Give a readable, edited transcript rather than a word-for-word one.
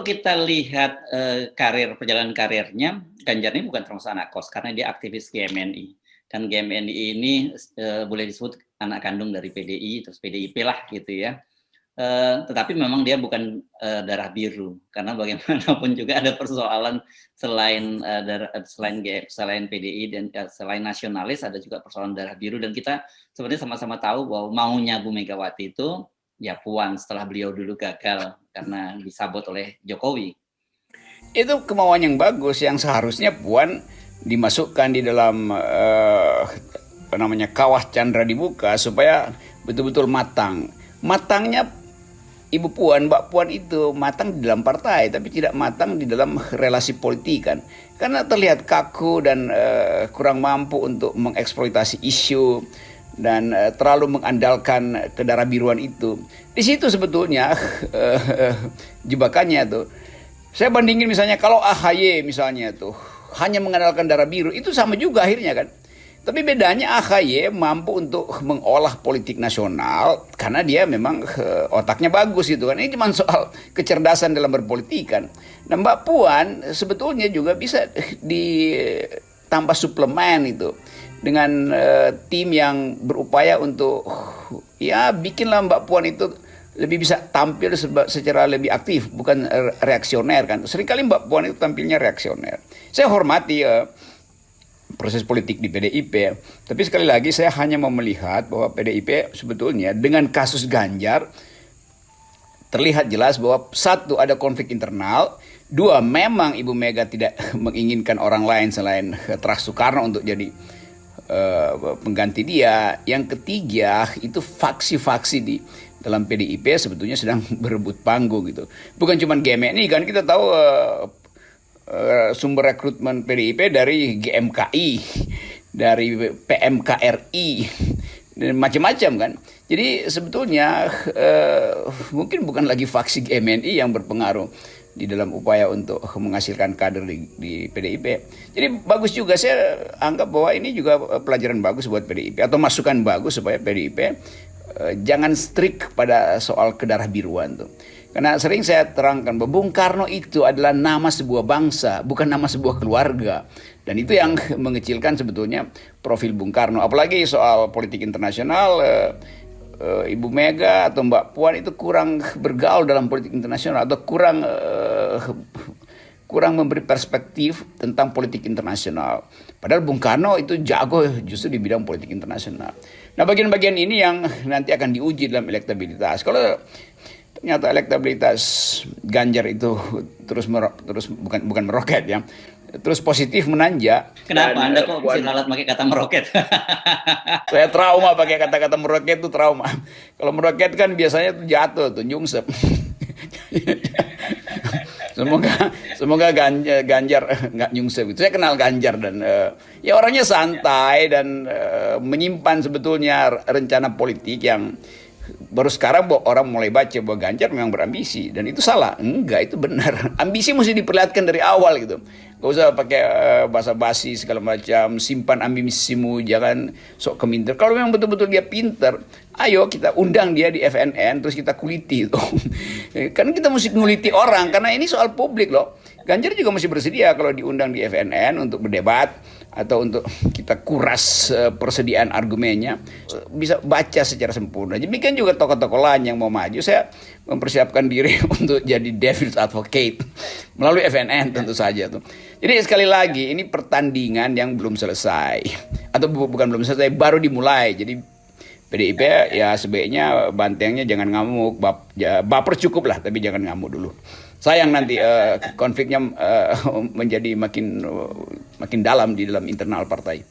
kita lihat perjalanan karirnya, Ganjar ini bukan termasuk anak kos karena dia aktivis GMNI. Dan GMNI ini boleh disebut anak kandung dari PDI, terus PDIP lah gitu ya. Tetapi memang dia bukan darah biru, karena bagaimanapun juga ada persoalan selain PDI dan selain nasionalis, ada juga persoalan darah biru. Dan kita sebenarnya sama-sama tahu bahwa maunya Bu Megawati itu ya Puan setelah beliau dulu gagal karena disabot oleh Jokowi. Itu kemauan yang bagus yang seharusnya Puan dimasukkan di dalam kawah Chandra dibuka supaya betul-betul matang. Matangnya Ibu Puan, Mbak Puan itu matang di dalam partai, tapi tidak matang di dalam relasi politik kan. Karena terlihat kaku dan kurang mampu untuk mengeksploitasi isu dan terlalu mengandalkan kedarah biruan itu. Di situ sebetulnya jebakannya tuh. Saya bandingin misalnya kalau AHY misalnya tuh hanya mengandalkan darah biru, itu sama juga akhirnya kan. Tapi bedanya AHY mampu untuk mengolah politik nasional karena dia memang otaknya bagus gitu kan. Ini cuma soal kecerdasan dalam berpolitik kan. Nah Mbak Puan sebetulnya juga bisa ditambah suplemen itu dengan tim yang berupaya untuk ya bikinlah Mbak Puan itu lebih bisa tampil secara lebih aktif, bukan reaksioner kan. Seringkali Mbak Puan itu tampilnya reaksioner. Saya hormati proses politik di PDIP, tapi sekali lagi saya hanya mau melihat bahwa PDIP sebetulnya dengan kasus Ganjar terlihat jelas bahwa satu, ada konflik internal, dua, memang Ibu Mega tidak menginginkan orang lain selain Terah Soekarno untuk jadi pengganti dia. Yang ketiga, itu faksi-faksi di dalam PDIP sebetulnya sedang berebut panggung gitu. Bukan cuma GMNI kan, kita tahu sumber rekrutmen PDIP dari GMKI, dari PMKRI, dan macam-macam kan. Jadi sebetulnya mungkin bukan lagi faksi GMNI yang berpengaruh di dalam upaya untuk menghasilkan kader di PDIP. Jadi bagus juga, saya anggap bahwa ini juga pelajaran bagus buat PDIP atau masukan bagus supaya PDIP jangan strict pada soal kedarah biruan tuh. Karena sering saya terangkan bahwa Bung Karno itu adalah nama sebuah bangsa, bukan nama sebuah keluarga. Dan itu yang mengecilkan sebetulnya profil Bung Karno. Apalagi soal politik internasional, Ibu Mega atau Mbak Puan itu kurang bergaul dalam politik internasional atau kurang memberi perspektif tentang politik internasional. Padahal Bung Karno itu jago justru di bidang politik internasional. Nah, bagian-bagian ini yang nanti akan diuji dalam elektabilitas. Kalau ternyata elektabilitas Ganjar itu terus bukan meroket ya, terus positif menanjak. Kenapa Anda kok bisa ralat pakai kata meroket? Saya trauma pakai kata-kata meroket, itu trauma. Kalau meroket kan biasanya tuh jatuh tuh, nyungsep. Semoga Ganjar nggak nyungsep. Saya kenal Ganjar dan ya orangnya santai dan menyimpan sebetulnya rencana politik yang baru sekarang orang mulai baca bahwa Ganjar memang berambisi, dan itu salah. Enggak, itu benar. Ambisi mesti diperlihatkan dari awal gitu. Gak usah pakai bahasa basi segala macam, simpan ambisimu, jangan sok keminter. Kalau memang betul-betul dia pinter, ayo kita undang dia di FNN, terus kita kuliti itu. Karena kita mesti nguliti orang, karena ini soal publik loh. Ganjar juga mesti bersedia kalau diundang di FNN untuk berdebat atau untuk kita kuras persediaan argumennya, bisa baca secara sempurna. Demikian juga tokoh-tokoh lain yang mau maju, saya mempersiapkan diri untuk jadi devil's advocate melalui FNN tentu saja tuh. Jadi sekali lagi ini pertandingan yang belum selesai, atau bukan belum selesai, baru dimulai. Jadi PDIP ya sebaiknya bantengnya jangan ngamuk, baper cukup lah, tapi jangan ngamuk dulu. Sayang nanti konfliknya menjadi makin dalam di dalam internal partai.